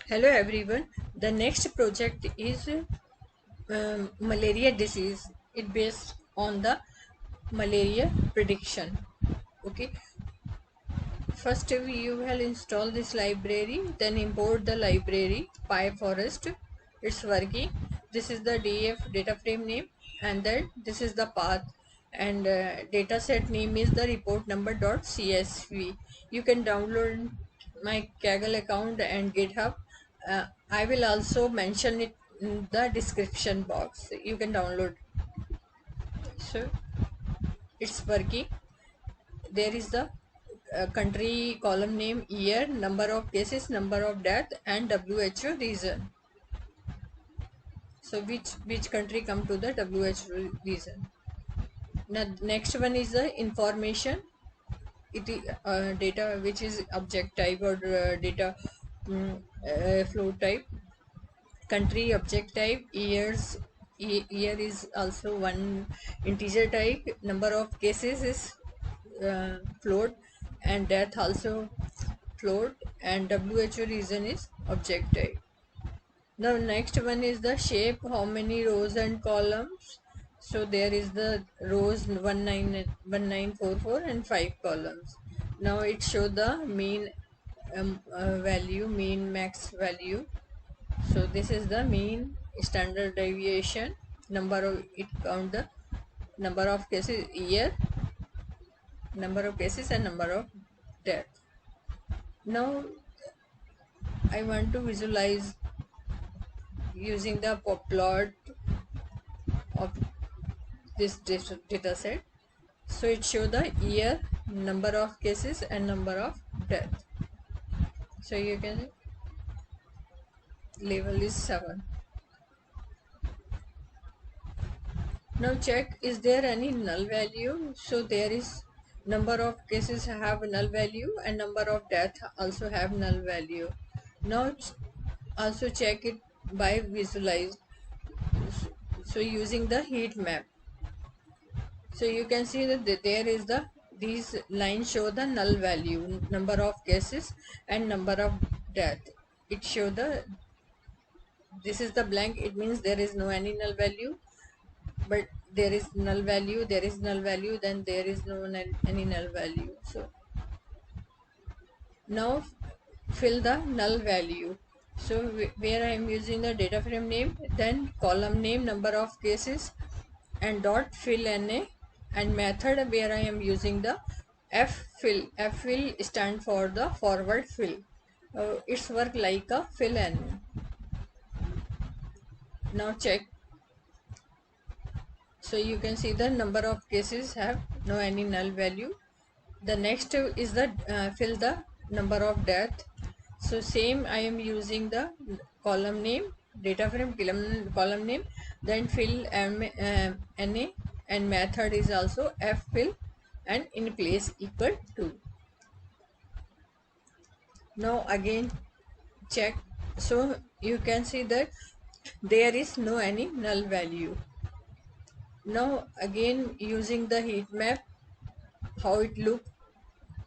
Hello everyone. The next project is malaria disease. It based on the malaria prediction. Okay. First you will install this library, then import the library PyForest. It's working. This is the DF data frame name, and then this is the path, and data set name is the report number.csv. You can download my Kaggle account and GitHub. I will also mention it in the description box. You can download. So it's working. There is the country column name, year, number of cases, number of death, and WHO region. So which country come to the WHO region. Now next one is the information. It is data which is object type or data flow type. Country object type, year is also one integer type, number of cases is float, and death also float, and WHO region is object type. The next one is the shape, how many rows and columns. So there is the rows 1944 and 5 columns. Now it show the mean value, mean max value. So this is the mean standard deviation, number of, it count the number of cases, year, number of cases, and number of death. Now I want to visualize using the plot of this data set. So it show the year, number of cases, and number of death. So you can level is 7. Now check, is there any null value? So there is number of cases have null value and number of death also have null value. Now also check it by visualize. So using the heat map. So you can see that there is these lines show the null value, number of cases and number of death. It show this is the blank, it means there is no any null value, but there is null value, there is null value, then there is no any null value. So now fill the null value. So where I am using the data frame name, then column name, number of cases, and dot fill na, and method where I am using the ffill. Ffill stand for the forward fill. It's work like a fill na. Now check. So you can see the number of cases have no any null value. The next is the fill the number of death. So same I am using the column name, data frame column name, then fill na, and method is also ffill and in place equal to. Now again check. So you can see that there is no any null value. Now again using the heat map, how it look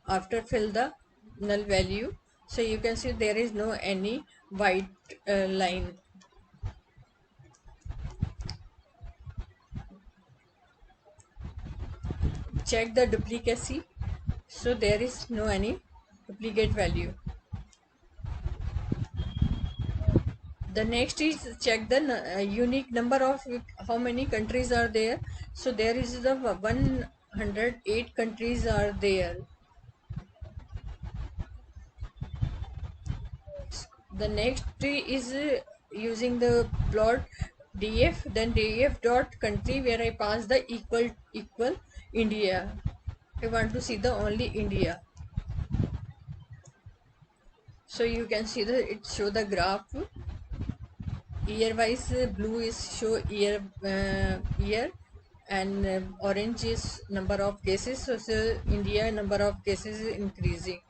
after fill the null value. So you can see there is no any white line. Check the duplicacy. So there is no any duplicate value. The next is check the unique number of how many countries are there. So there is the 108 countries are there. The next is using the plot df, then df dot country where I pass the equal India. I want to see the only India. So you can see that it show the graph year wise. Blue is show year, and orange is number of cases. So India number of cases is increasing.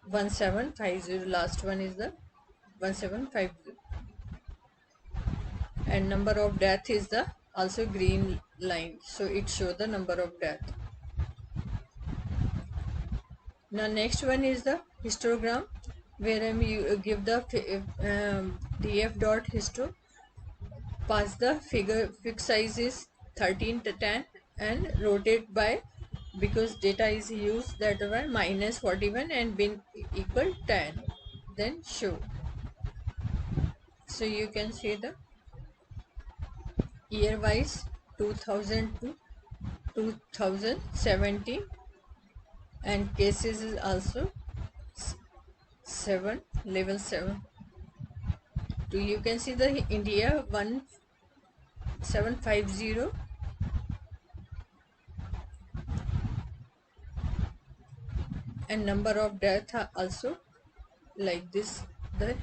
1750, last one is the 1750, and number of death is the also green line, so it shows the number of death. Now next one is the histogram. where you give the df dot histo, pass the figure, fixed size is 13 to 10, and rotate by, because data is used, that way minus 41 and bin equal 10, then show. So you can see the year wise 2000 to 2017, and cases is also 7, level 7. So you can see the India 1750, and number of death are also like this. The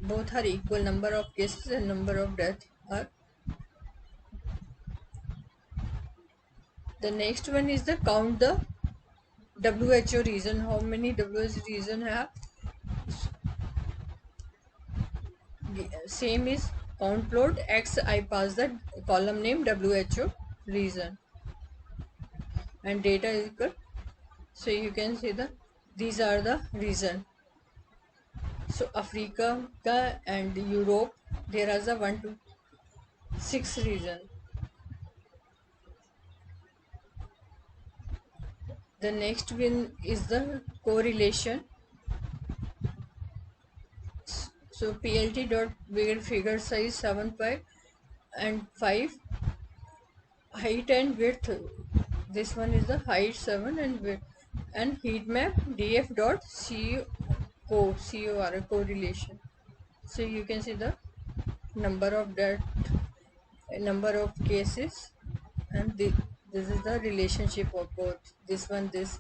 both are equal, number of cases and number of death are. The next one is the count the WHO region, how many WHO region have. Same is count plot X, I pass the column name WHO region, and data is equal. So you can see the, these are the region. So Africa and Europe, there are the 1 to 6 region. The next one is the correlation. So PLT dot figure size 7.5 and 5, height and width. This one is the height 7 and width, and heat map df dot cor correlation. So you can see the number of death, number of cases, and this is the relationship of both this one, this.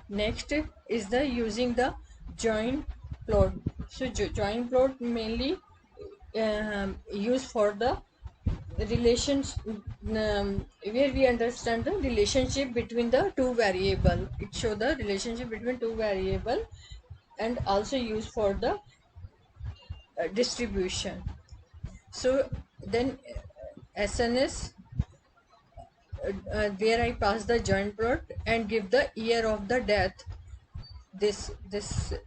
Next is the using the joint plot. So joint plot mainly used for the relations, where we understand the relationship between the two variable. It show the relationship between two variable, and also used for the distribution. So then SNS, where I pass the joint plot and give the year of the death. This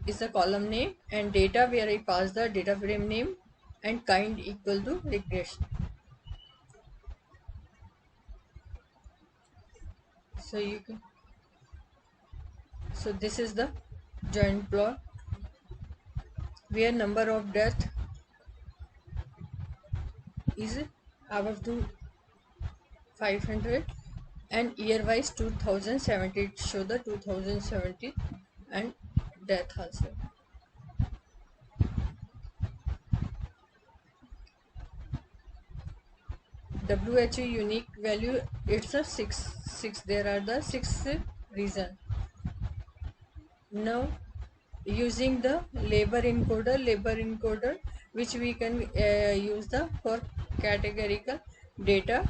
is a column name, and data where I pass the data frame name, and kind equal to regression. So you can, so this is the joint plot where number of death is above to 500, and year wise 2070, show the 2070 and death also. WHO unique value, it's a 6. There are the 6 reason. Now using the labor encoder, which we can use the for categorical data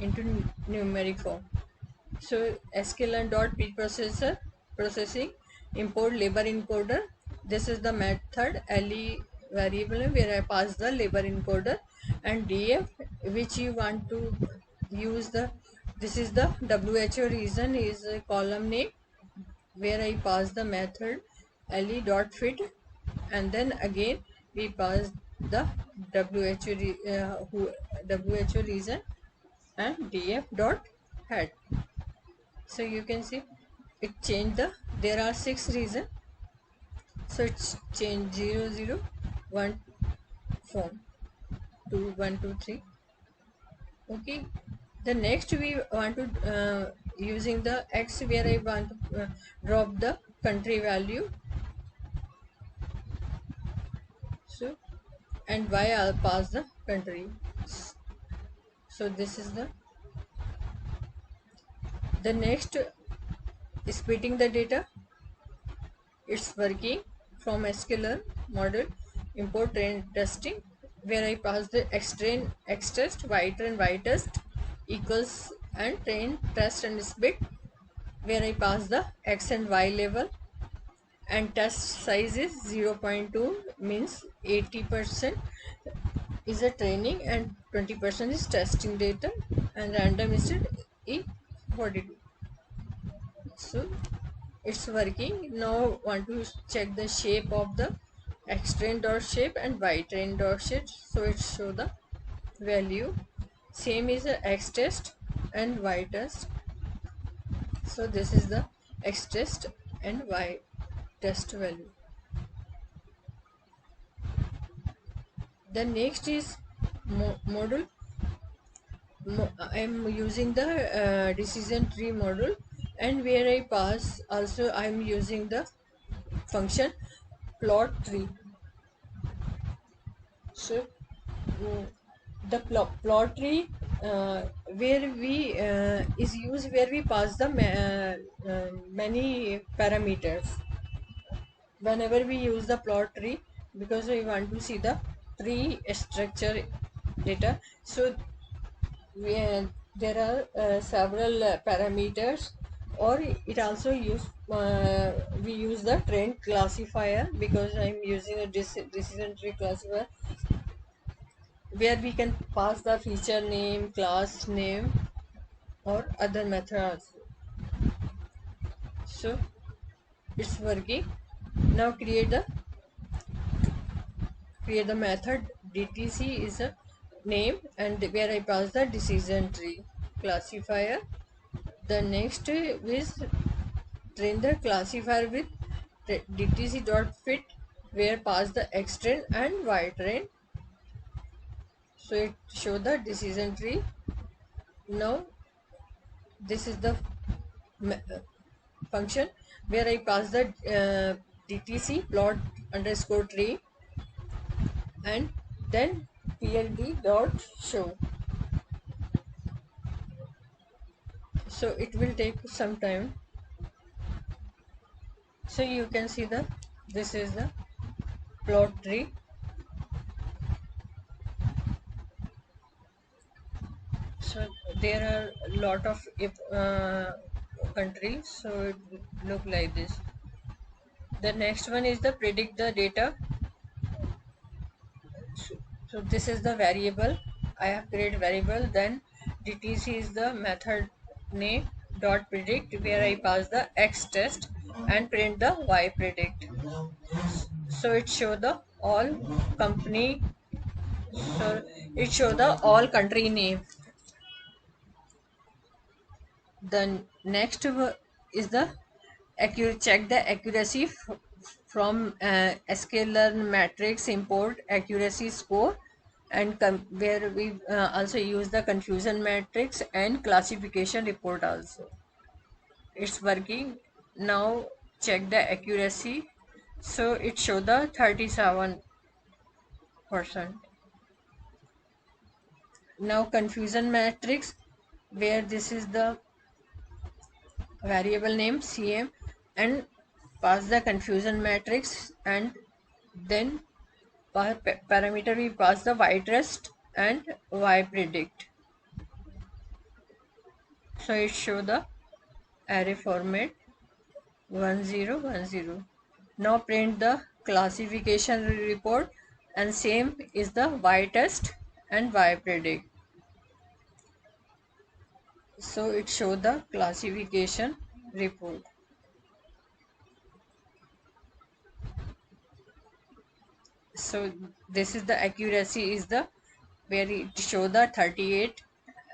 into numeric form. So sklearn dot preprocessing import labor encoder. This is the method le variable where I pass the labor encoder, and df which you want to use the, this is the WHO reason is a column name where I pass the method le dot fit, and then again we pass the WHO reason and df dot head. So you can see it changed the, there are 6 reasons, so it's changed 0 0 1 form to 1 2 3. Okay, the next we want to using the X, where I want to drop the country value. So and Y I'll pass the country. So this is the next splitting the data. It's working from sklearn model import train testing, where I pass the xtrain xtest, ytrain ytest equals, and train test and split, where I pass the x and y level, and test size is 0.2, means 80% is a training and 20% is testing data. and random instead E42. So it's working. Now want to check the shape of the X train dot shape and Y train dot shape. So it show the value. Same is the X test and Y test. So this is the X test and Y test value. The next is module. I am using the decision tree module, and where I pass also I am using the function plot tree. So the plot tree where we is used where we pass the many parameters whenever we use the plot tree, because we want to see the tree structure data. So we, there are several parameters, or it also use we use the trend classifier, because I'm using a decision tree classifier where we can pass the feature name, class name, or other methods. So it's working. Now create the method DTC is a name, and where I pass the decision tree classifier. The next is train the classifier with DTC dot fit, where pass the X train and Y train. So it show the decision tree. Now this is the function where I pass the DTC plot underscore tree, and then PLD dot show. So it will take some time. So you can see this is the plot tree. So there are a lot of countries, so it look like this. The next one is the predict the data. So this is the variable. I have created variable. Then DTC is the method name dot predict, where I pass the X test and print the Y predict. So it show the all company. So it show the all country name. The next is the check the accuracy from sklearn matrix import accuracy score, and where we also use the confusion matrix and classification report also. It's working. Now check the accuracy. So it show the 37%. Now confusion matrix, where this is the variable name CM, and pass the confusion matrix, and then parameter we pass the Y test and Y predict. So it show the array format 1010. Now print the classification report, and same is the Y test and Y predict. So it show the classification report. So this is the accuracy is the where it show the 38,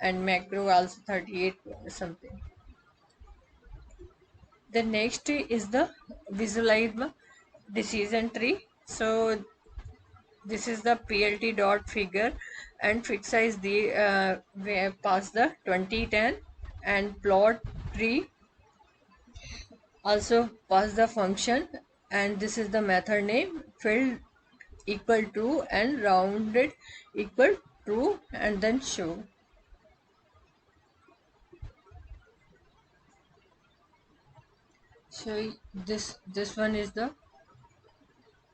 and macro also 38 something. The next is the visualize decision tree. So this is the plt dot figure, and fixize the where pass the 2010, and plot tree also pass the function, and this is the method name filled equal to and rounded equal true, and then show. So this one is the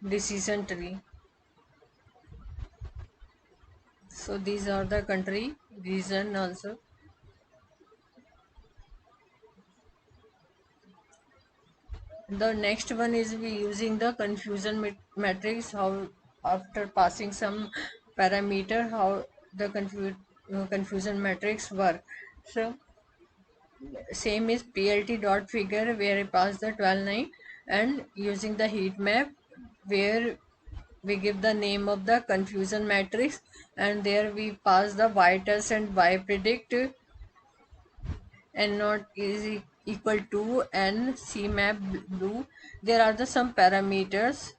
decision tree. So these are the country region also. The next one is we using the confusion matrix, how after passing some parameter how the confusion matrix work. So same is plt dot figure, where I pass the 12 9, and using the heat map, where we give the name of the confusion matrix, and there we pass the y test and y predict, and not is equal to, and c map blue. There are the some parameters.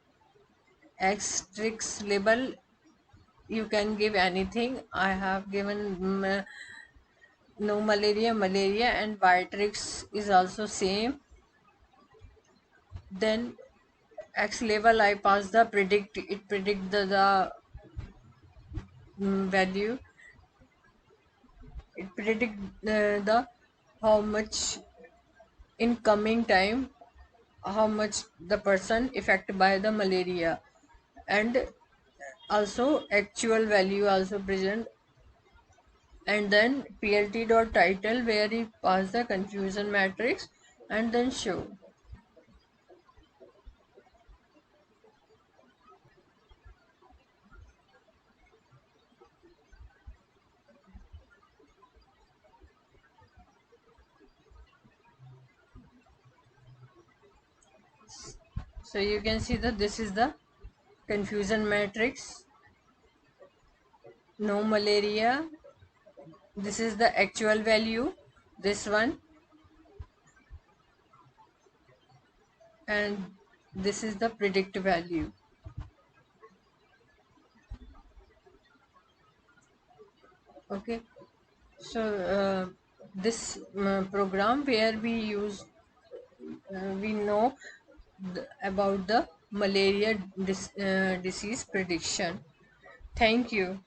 X tricks label, you can give anything. I have given no malaria, and Vitrix is also same. Then X level I pass the predict, it predict the value, it predict the how much in coming time, how much the person affected by the malaria, and also actual value also present. And then plt dot title, where he pass the confusion matrix, and then show. So you can see that this is the confusion matrix, no malaria, this is the actual value, this one, and this is the predict value. Okay, so this program where we use, we know about the malaria disease prediction. Thank you.